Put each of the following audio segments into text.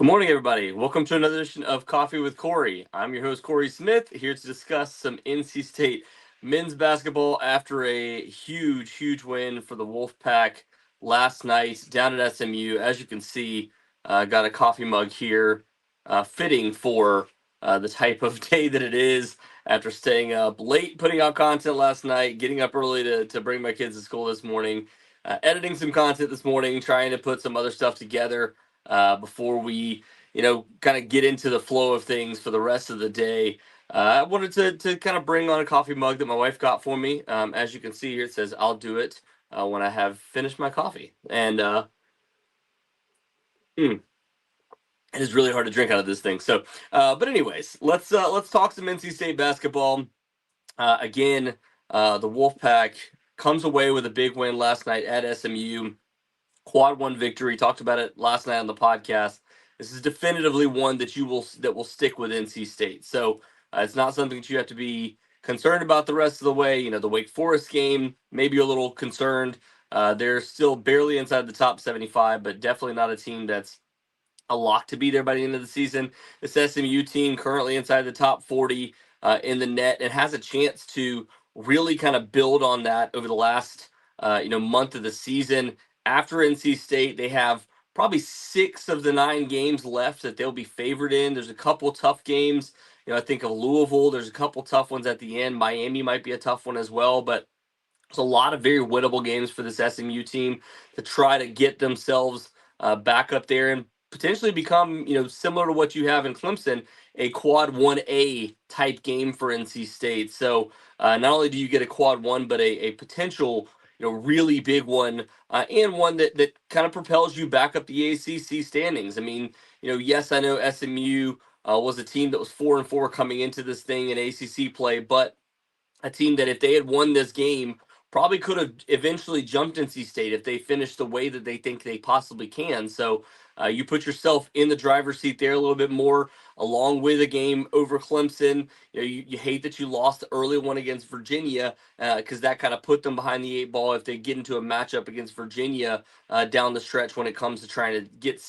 Good morning, everybody. Welcome to another edition of Coffee with Cory. I'm your host, Corey Smith, here to discuss some NC State men's basketball after a huge win for the Wolfpack last night down at SMU. As you can see, got a coffee mug here, fitting for the type of day that it is after staying up late, putting out content last night, getting up early to bring my kids to school this morning, editing some content this morning, trying to put some other stuff together before we, kind of get into the flow of things for the rest of the day. I wanted to kind of bring on a coffee mug that my wife got for me. As you can see here, it says, "I'll do it when I have finished my coffee." And it is really hard to drink out of this thing. So, but anyways, let's talk some NC State basketball. Again, the Wolfpack comes away with a big win last night at SMU. Quad one victory. Talked about it last night on the podcast. This is definitively one that will stick with NC State. So it's not something that you have to be concerned about the rest of the way. The Wake Forest game, maybe a little concerned. They're still barely inside the top 75, but definitely not a team that's a lock to be there by the end of the season. This SMU team currently inside the top 40 in the net and has a chance to really kind of build on that over the last month of the season. After NC State, they have probably 6 of the 9 games left that they'll be favored in. There's a couple tough games. I think of Louisville. There's a couple tough ones at the end. Miami might be a tough one as well, but there's a lot of very winnable games for this SMU team to try to get themselves back up there and potentially become, similar to what you have in Clemson, a quad 1A type game for NC State. So not only do you get a quad one, but a potential, really big one and one that kind of propels you back up the ACC standings. I mean, yes, I know SMU was a team that was 4-4 coming into this thing in ACC play, but a team that if they had won this game probably could have eventually jumped NC State if they finished the way that they think they possibly can. So you put yourself in the driver's seat there a little bit more, along with a game over Clemson. You hate that you lost the early one against Virginia because that kind of put them behind the 8 ball if they get into a matchup against Virginia down the stretch when it comes to trying to get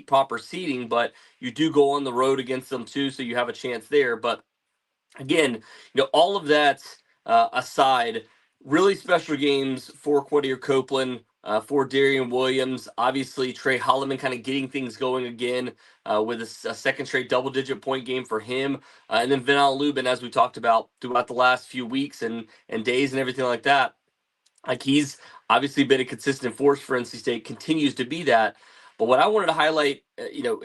proper seeding. But you do go on the road against them too, so you have a chance there. But again, all of that aside, really special games for Quadir Copeland, for Darrion Williams. Obviously, Trey Holloman kind of getting things going again with a second straight double-digit point game for him. And then Ven-Allen Lubin, as we talked about throughout the last few weeks and days and everything like that. Like, he's obviously been a consistent force for NC State, continues to be that. But what I wanted to highlight,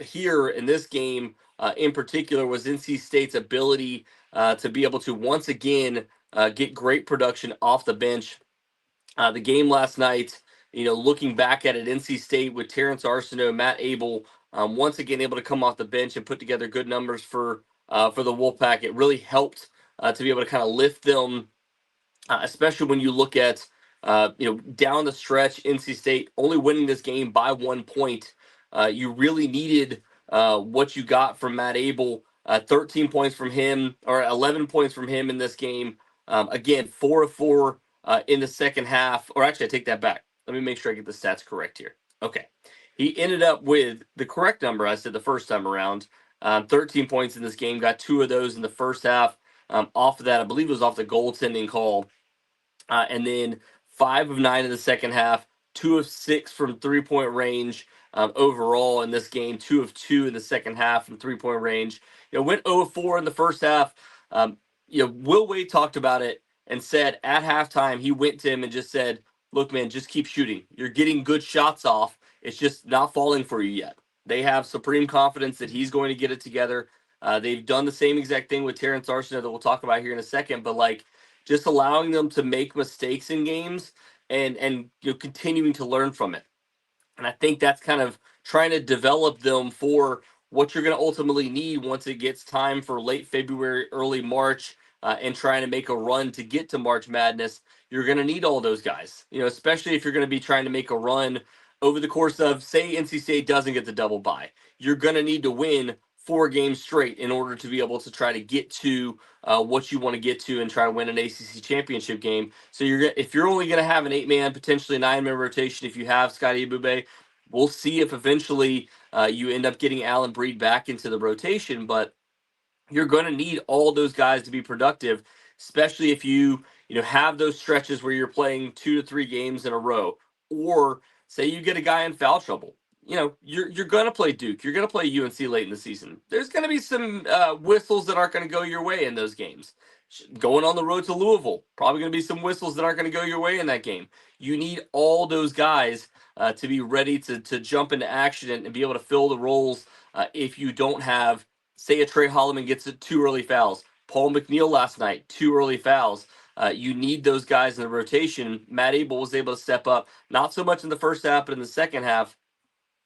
here in this game in particular was NC State's ability to be able to once again get great production off the bench. The game last night, looking back at it, NC State with Terrence Arseno, Matt Abel, once again able to come off the bench and put together good numbers for the Wolfpack. It really helped to be able to kind of lift them, especially when you look at down the stretch, NC State only winning this game by 1 point. You really needed what you got from Matt Abel. 13 points from him, or 11 points from him in this game. Again, 4 of 4 in the second half. Or actually, I take that back. Let me make sure I get the stats correct here. Okay. He ended up with the correct number I said the first time around. 13 points in this game. Got 2 of those in the first half. Off of that, I believe it was off the goaltending call. And then 5 of 9 in the second half. 2 of 6 from three-point range. Overall in this game, 2 of 2 in the second half from three-point range. Went 0 of 4 in the first half. Will Wade talked about it and said at halftime, he went to him and just said, "Look, man, just keep shooting. You're getting good shots off. It's just not falling for you yet." They have supreme confidence that he's going to get it together. They've done the same exact thing with Terrence Arseno that we'll talk about here in a second, but just allowing them to make mistakes in games and continuing to learn from it. And I think that's kind of trying to develop them for what you're going to ultimately need once it gets time for late February, early March, and trying to make a run to get to March Madness. You're going to need all those guys, especially if you're going to be trying to make a run over the course of, say, NC State doesn't get the double bye. You're going to need to win 4 games straight in order to be able to try to get to what you want to get to and try to win an ACC championship game. So if you're only going to have an 8-man, potentially 9-man rotation, if you have Scotty Ebube, we'll see if eventually you end up getting Allen Breed back into the rotation, but you're going to need all those guys to be productive, especially if you have those stretches where you're playing 2 to 3 games in a row, or say you get a guy in foul trouble. You're going to play Duke. You're going to play UNC late in the season. There's going to be some whistles that aren't going to go your way in those games. Going on the road to Louisville, probably going to be some whistles that aren't going to go your way in that game. You need all those guys to be ready to jump into action and be able to fill the roles if you don't have, say, a Trey Holloman gets 2 early fouls. Paul McNeil last night, 2 early fouls. You need those guys in the rotation. Matt Abel was able to step up, not so much in the first half, but in the second half.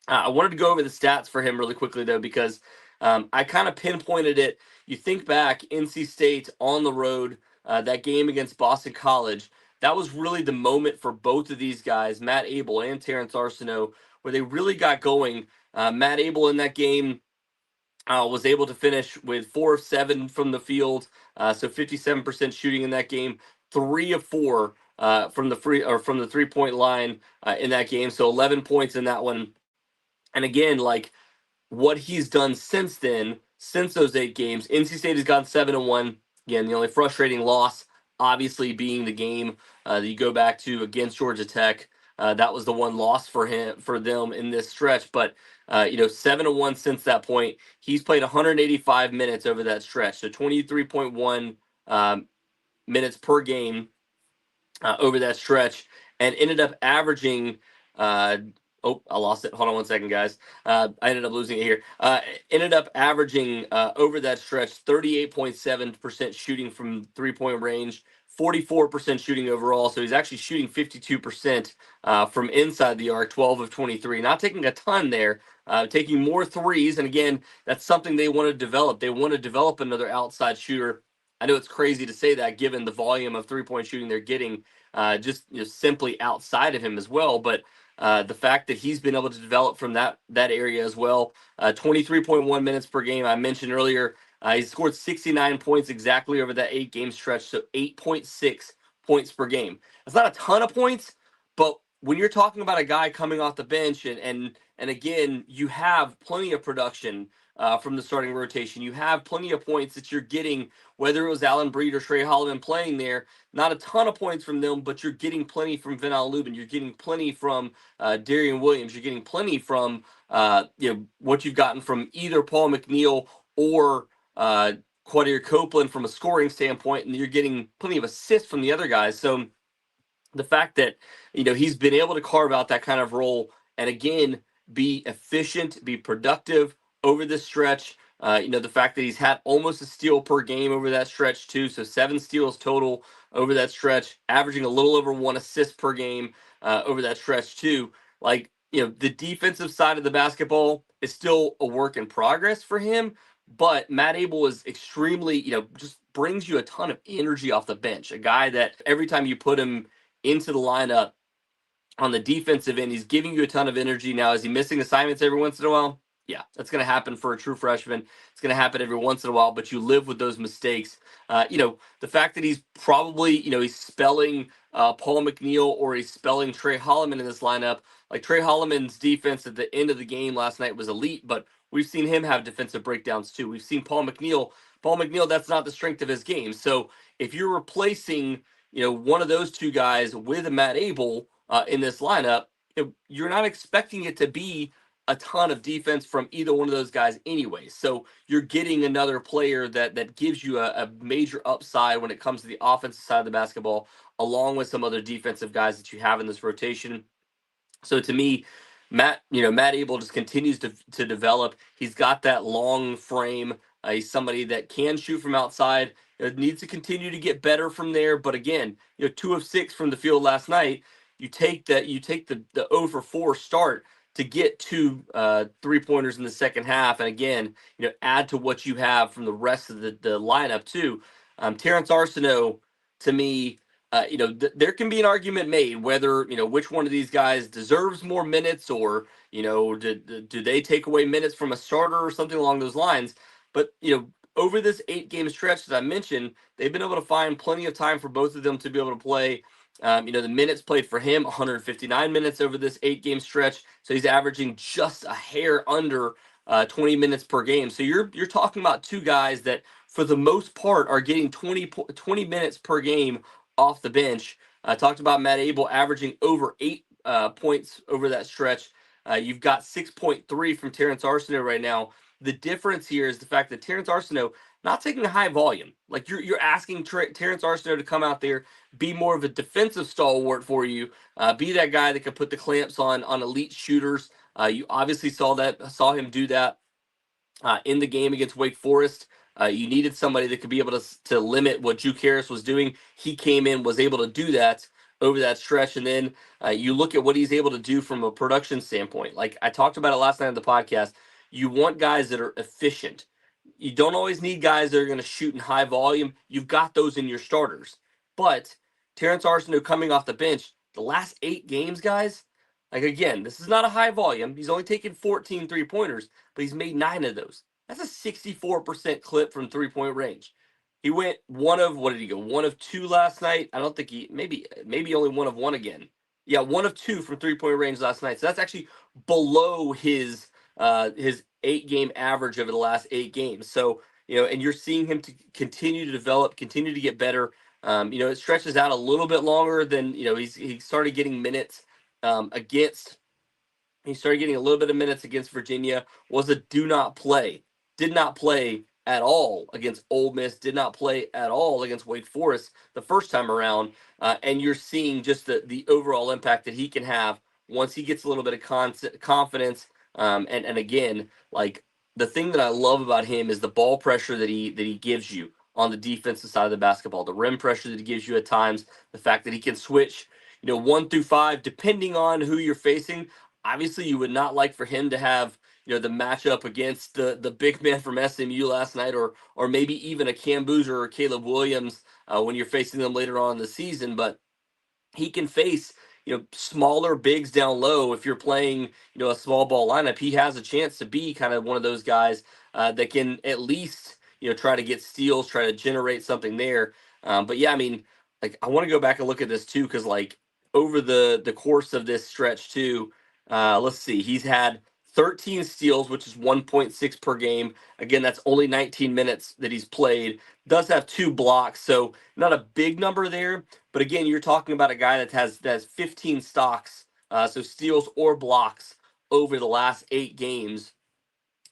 I wanted to go over the stats for him really quickly, though, because I kind of pinpointed it. You think back, NC State on the road, that game against Boston College, that was really the moment for both of these guys, Matt Abel and Terrence Arseno, where they really got going. Matt Abel in that game was able to finish with 4 of 7 from the field, so 57% shooting in that game, 3 of 4 from the 3-point line in that game, so 11 points in that one. And again, like what he's done since then, since those 8 games, NC State has gone 7-1. Again, the only frustrating loss, obviously, being the game that you go back to against Georgia Tech. That was the one loss for them in this stretch. But 7-1 since that point. He's played 185 minutes over that stretch, so 23.1 minutes per game over that stretch, and ended up averaging. Oh, I lost it. Hold on one second, guys. I ended up losing it here. Ended up averaging over that stretch 38.7% shooting from 3-point range, 44% shooting overall. So he's actually shooting 52% from inside the arc, 12 of 23. Not taking a ton there, taking more threes. And again, that's something they want to develop. They want to develop another outside shooter. I know it's crazy to say that given the volume of 3-point shooting they're getting just simply outside of him as well. But the fact that he's been able to develop from that area as well. 23.1 minutes per game. I mentioned earlier, he scored 69 points exactly over that 8-game stretch, so 8.6 points per game. That's not a ton of points, but when you're talking about a guy coming off the bench and again, you have plenty of production from the starting rotation. You have plenty of points that you're getting, whether it was Allen Breed or Trey Holloman playing there. Not a ton of points from them, but you're getting plenty from Ven-Allen Lubin. You're getting plenty from Darrion Williams. You're getting plenty from what you've gotten from either Paul McNeil or Quadir Copeland from a scoring standpoint, and you're getting plenty of assists from the other guys. So the fact that he's been able to carve out that kind of role and again be efficient, be productive over this stretch. The fact that he's had almost a steal per game over that stretch too, so 7 steals total over that stretch, averaging a little over 1 assist per game over that stretch too. Like the defensive side of the basketball is still a work in progress for him, but Matt Abel is extremely just brings you a ton of energy off the bench. A guy that every time you put him into the lineup on the defensive end, he's giving you a ton of energy. Now, is he missing assignments every once in a while? Yeah, that's going to happen for a true freshman. It's going to happen every once in a while, but you live with those mistakes. The fact that he's probably, he's spelling Paul McNeil or he's spelling Trey Holloman in this lineup. Like Trey Holloman's defense at the end of the game last night was elite, but we've seen him have defensive breakdowns too. We've seen Paul McNeil, that's not the strength of his game. So if you're replacing, one of those two guys with a Matt Abel in this lineup, you're not expecting it to be a ton of defense from either one of those guys anyway. So you're getting another player that gives you a major upside when it comes to the offensive side of the basketball, along with some other defensive guys that you have in this rotation. So to me, Matt Abel just continues to develop. He's got that long frame. He's somebody that can shoot from outside. Needs to continue to get better from there. But again, 2 of 6 from the field last night. You take the 0 for 4 start to get 2 3-pointers in the second half, and again, add to what you have from the rest of the lineup too. Terrence Arseno, to me, there can be an argument made whether which one of these guys deserves more minutes, or do they take away minutes from a starter or something along those lines. But over this 8-game stretch that I mentioned, they've been able to find plenty of time for both of them to be able to play. The minutes played for him, 159 minutes over this 8-game stretch. So he's averaging just a hair under 20 minutes per game. So you're talking about two guys that, for the most part, are getting 20 minutes per game off the bench. I talked about Matt Abel averaging over 8 points over that stretch. You've got 6.3 from Terrence Arseno right now. The difference here is the fact that Terrence Arseno not taking a high volume. Like you're asking Terrence Arseno to come out there, be more of a defensive stalwart for you, be that guy that can put the clamps on elite shooters. You obviously saw him do that in the game against Wake Forest. You needed somebody that could be able to limit what Juke Harris was doing. He came in, was able to do that over that stretch. And then you look at what he's able to do from a production standpoint. Like I talked about it last night on the podcast, you want guys that are efficient. You don't always need guys that are going to shoot in high volume. You've got those in your starters. But Terrence Arseno coming off the bench, the last 8 games, guys, like again, this is not a high volume. He's only taken 14 3-pointers, but he's made 9 of those. That's a 64% clip from 3-point range. He went what did he go? 1 of 2 last night. I don't think maybe only 1 of 1 again. Yeah, 1 of 2 from 3-point range last night. So that's actually below his 8-game average over the last 8 games. So, and you're seeing him to continue to develop, continue to get better. It stretches out a little bit longer than, he started getting minutes against. He started getting a little bit of minutes against Virginia. Was a do not play. Did not play at all against Ole Miss. Did not play at all against Wake Forest the first time around. And you're seeing just the overall impact that he can have once he gets a little bit of confidence. And again, like the thing that I love about him is the ball pressure that he gives you on the defensive side of the basketball, the rim pressure that he gives you at times, the fact that he can switch, 1 through 5, depending on who you're facing. Obviously, you would not like for him to have, the matchup against the big man from SMU last night, or maybe even a Cam Boozer or Caleb Williams when you're facing them later on in the season. But he can face, smaller bigs down low. If you're playing, a small ball lineup, he has a chance to be kind of one of those guys that can at least, try to get steals, try to generate something there. But yeah, I mean, like I want to go back and look at this too, because like over the course of this stretch too, let's see, he's had 13 steals, which is 1.6 per game. Again, that's only 19 minutes that he's played. Does have 2 blocks, so not a big number there. But again, you're talking about a guy that has 15 stocks, so steals or blocks over the last 8 games.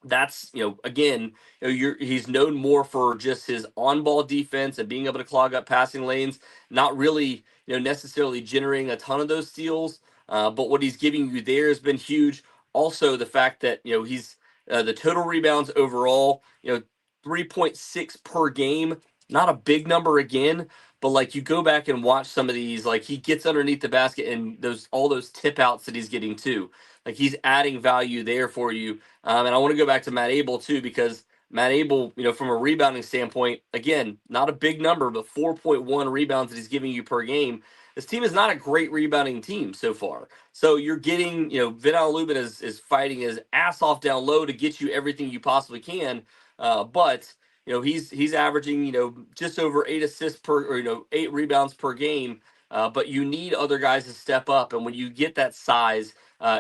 That's, again, he's known more for just his on-ball defense and being able to clog up passing lanes, not really, necessarily generating a ton of those steals. But what he's giving you there has been huge. Also, the fact that, he's the total rebounds overall, 3.6 per game, not a big number again, but like you go back and watch some of these, like he gets underneath the basket and all those tip outs that he's getting too. Like he's adding value there for you. And I want to go back to Matt Abel too, because Matt Abel, from a rebounding standpoint, again, not a big number, but 4.1 rebounds that he's giving you per game. This team is not a great rebounding team so far. So you're getting, Ven-Allen Lubin is fighting his ass off down low to get you everything you possibly can. But he's averaging, just over 8 assists or 8 rebounds per game. But you need other guys to step up. And when you get that size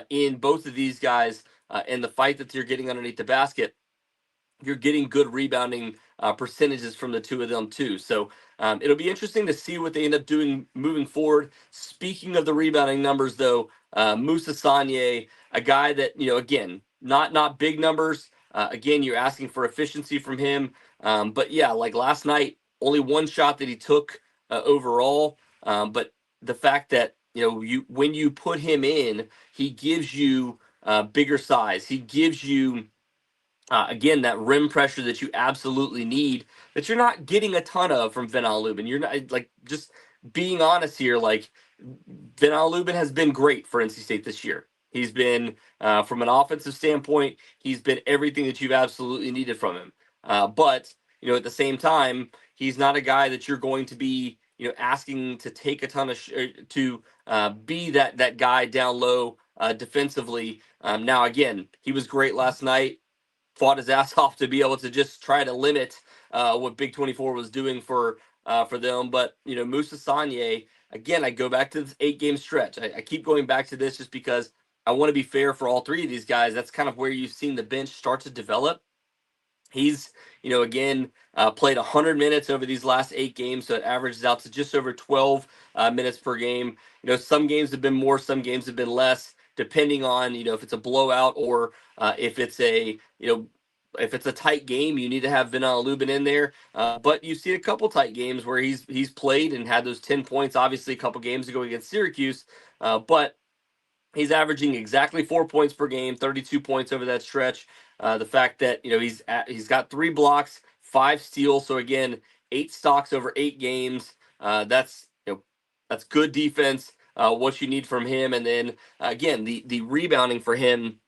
in both of these guys and the fight that you're getting underneath the basket, you're getting good rebounding percentages from the two of them too. So it'll be interesting to see what they end up doing moving forward. Speaking of the rebounding numbers, though, Musa Sagier, a guy that, again, not big numbers. Again, you're asking for efficiency from him. But yeah, like last night, only 1 shot that he took overall. But the fact that, when you put him in, he gives you bigger size. He gives you, again, that rim pressure that you absolutely need, that you're not getting a ton of from Ven-Allen Lubin. You're not, like, just being honest here, like Ven-Allen Lubin has been great for NC State this year. He's been, from an offensive standpoint, he's been everything that you've absolutely needed from him. But, at the same time, he's not a guy that you're going to be, asking to take a ton of, to be that guy down low defensively. Now, again, he was great last night. Fought his ass off to be able to just try to limit what Big 24 was doing for them. But Musa Sagier, again, I go back to this 8-game stretch. I keep going back to this just because I want to be fair for all three of these guys. That's kind of where you've seen the bench start to develop. He's, again, played 100 minutes over these last 8 games, so it averages out to just over 12 minutes per game. Some games have been more, some games have been less, depending on, if it's a blowout or if it's if it's a tight game, you need to have Ven-Allen Lubin in there. But you see a couple tight games where he's played and had those 10 points, obviously, a couple games ago against Syracuse. But he's averaging exactly 4 points per game, 32 points over that stretch. The fact that he's got 3 blocks, 5 steals. So again, 8 stocks over 8 games. That's good defense. What you need from him, and then again the rebounding for him.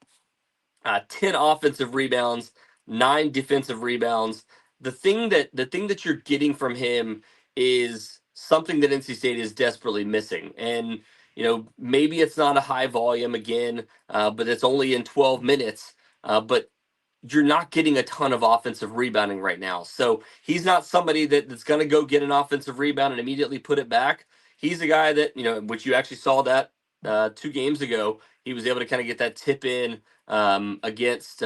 10 offensive rebounds, 9 defensive rebounds. The thing that you're getting from him is something that NC State is desperately missing. And maybe it's not a high volume again, but it's only in 12 minutes. But you're not getting a ton of offensive rebounding right now. So he's not somebody that's going to go get an offensive rebound and immediately put it back. He's a guy that, which you actually saw that 2 games ago, he was able to kind of get that tip in against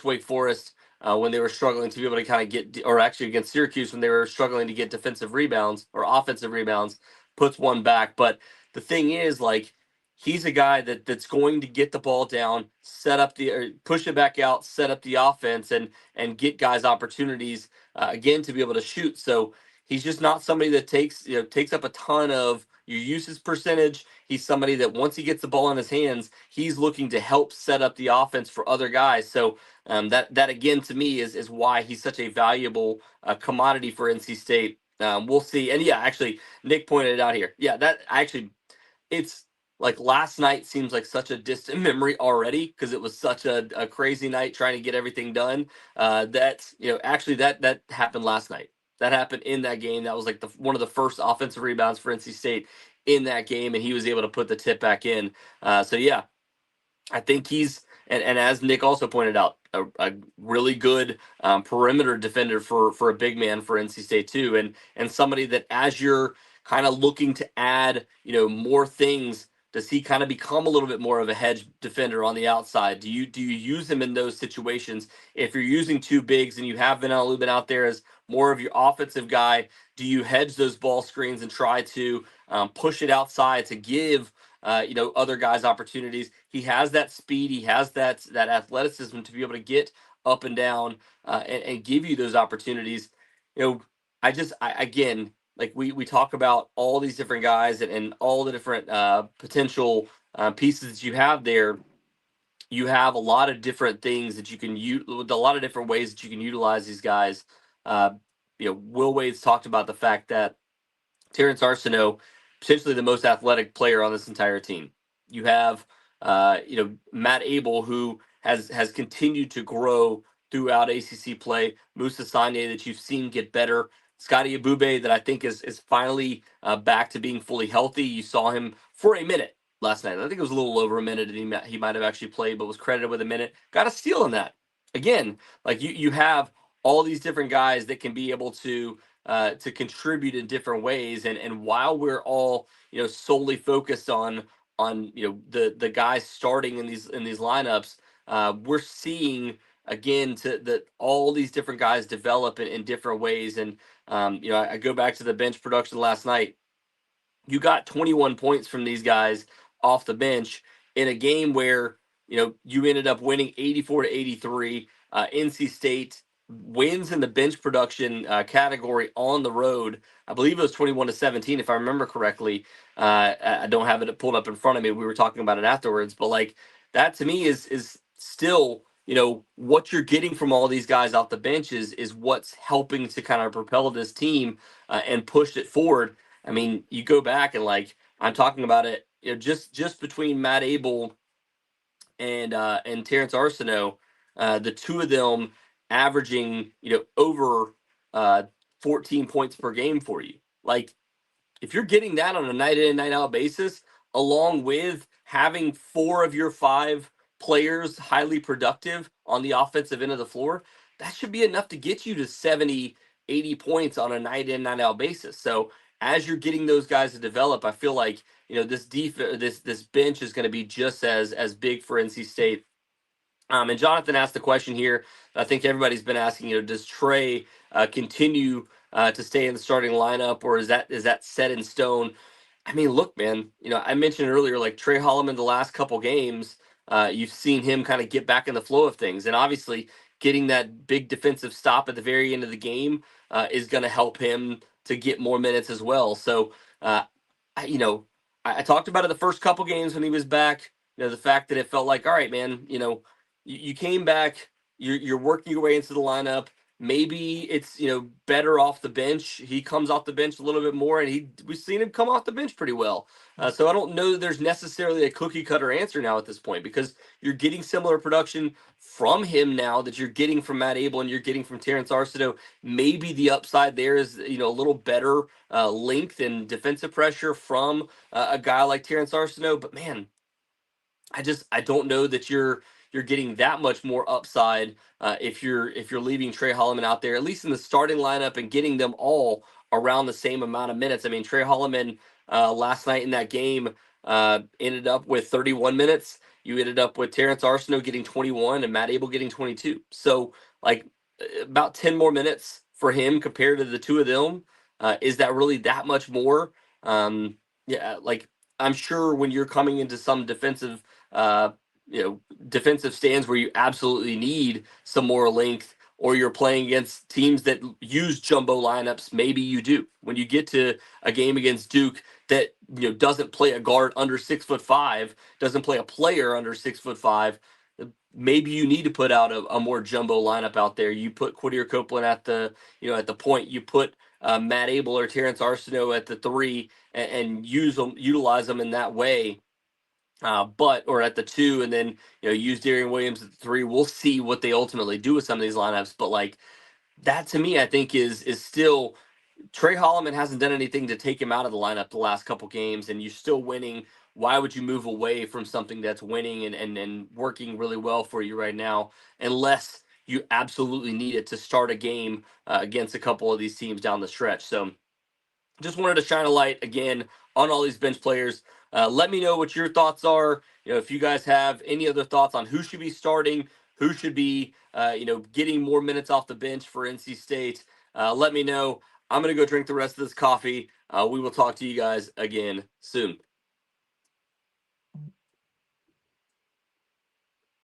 Wake Forest when they were struggling to be able to kind of get, or actually against Syracuse when they were struggling to get defensive rebounds or offensive rebounds, puts one back. But the thing is, like, he's a guy that's going to get the ball down, set up or push it back out, set up the offense, and get guys opportunities again to be able to shoot. So he's just not somebody that takes up a ton of your usage percentage. He's somebody that once he gets the ball in his hands, he's looking to help set up the offense for other guys. So that again to me is why he's such a valuable commodity for NC State. We'll see. And yeah, actually, Nick pointed it out here. Yeah, that actually, it's like last night seems like such a distant memory already because it was such a crazy night trying to get everything done. Actually that happened last night. That happened in that game. That was like one of the first offensive rebounds for NC State in that game, and he was able to put the tip back in. So yeah, I think he's and as Nick also pointed out, a really good perimeter defender for a big man for NC State too, and somebody that as you're kind of looking to add more things, does he kind of become a little bit more of a hedge defender on the outside? Do you use him in those situations? If you're using 2 bigs and you have Ven-Allen Lubin out there as more of your offensive guy, do you hedge those ball screens and try to push it outside to give other guys opportunities? He has that speed. He has that athleticism to be able to get up and down and give you those opportunities. Again, like we talk about all these different guys and all the different potential pieces that you have there. You have a lot of different things that you can use, a lot of different ways that you can utilize these guys. Uh, Will Wade's talked about the fact that Terrence Arseno, potentially the most athletic player on this entire team. You have, Matt Abel, who has continued to grow throughout ACC play. Musa Sagier, that you've seen get better. Scotty Abube, that I think is finally back to being fully healthy. You saw him for a minute last night. I think it was a little over a minute that he might have actually played, but was credited with a minute. Got a steal in that. Again, like you have all these different guys that can be able to contribute in different ways. And while we're all solely focused on the guys starting in these lineups, we're seeing again to that all these different guys develop in different ways. And I go back to the bench production last night. You got 21 points from these guys off the bench in a game where you ended up winning 84-83. NC State wins in the bench production category on the road. I believe it was 21-17, if I remember correctly. I don't have it pulled up in front of me. We were talking about it afterwards, but like that to me is still what you're getting from all these guys off the bench is what's helping to kind of propel this team and push it forward. I mean, you go back and like I'm talking about it, just between Matt Abel and Terrence Arseno, the two of them averaging over 14 points per game for you. Like if you're getting that on a night in night out basis, along with having 4 of your 5 players highly productive on the offensive end of the floor, that should be enough to get you to 70, 80 points on a night in night out basis. So as you're getting those guys to develop, I feel like this bench is going to be just as big for NC State. And Jonathan asked the question here. I think everybody's been asking. Does Trey continue to stay in the starting lineup, or is that set in stone? I mean, look, man. I mentioned earlier, like Trey Holloman, the last couple games, you've seen him kind of get back in the flow of things, and obviously getting that big defensive stop at the very end of the game is going to help him to get more minutes as well. So, I, you know, I talked about it the first couple games when he was back. The fact that it felt like, all right, man, you came back, you're working your way into the lineup. Maybe it's better off the bench. He comes off the bench a little bit more, and we've seen him come off the bench pretty well. So I don't know that there's necessarily a cookie cutter answer now at this point, because you're getting similar production from him now that you're getting from Matt Abel and you're getting from Terrence Arseno. Maybe the upside there is a little better length and defensive pressure from a guy like Terrence Arseno. But man, I don't know that you're getting that much more upside if you're leaving Trey Holloman out there, at least in the starting lineup, and getting them all around the same amount of minutes. I mean, Trey Holloman last night in that game ended up with 31 minutes. You ended up with Terrence Arseno getting 21 and Matt Abel getting 22. So like about 10 more minutes for him compared to the two of them. Is that really that much more? Yeah, like I'm sure when you're coming into some uh, defensive stands where you absolutely need some more length, or you're playing against teams that use jumbo lineups, maybe you do. When you get to a game against Duke that doesn't play a guard under 6'5", doesn't play a player under 6'5", maybe you need to put out a more jumbo lineup out there. You put Quadir Copeland at the point. You put Matt Abel or Terrence Arseno at the three, and utilize them in that way. Or at the two, and then use Darrion Williams at the three. We'll see what they ultimately do with some of these lineups, but like that to me, I think is still Trey Holloman hasn't done anything to take him out of the lineup the last couple games, and you're still winning. Why would you move away from something that's winning and working really well for you right now, unless you absolutely need it to start a game against a couple of these teams down the stretch? So just wanted to shine a light again on all these bench players. Let me know what your thoughts are. If you guys have any other thoughts on who should be starting, who should be, getting more minutes off the bench for NC State, let me know. I'm going to go drink the rest of this coffee. We will talk to you guys again soon.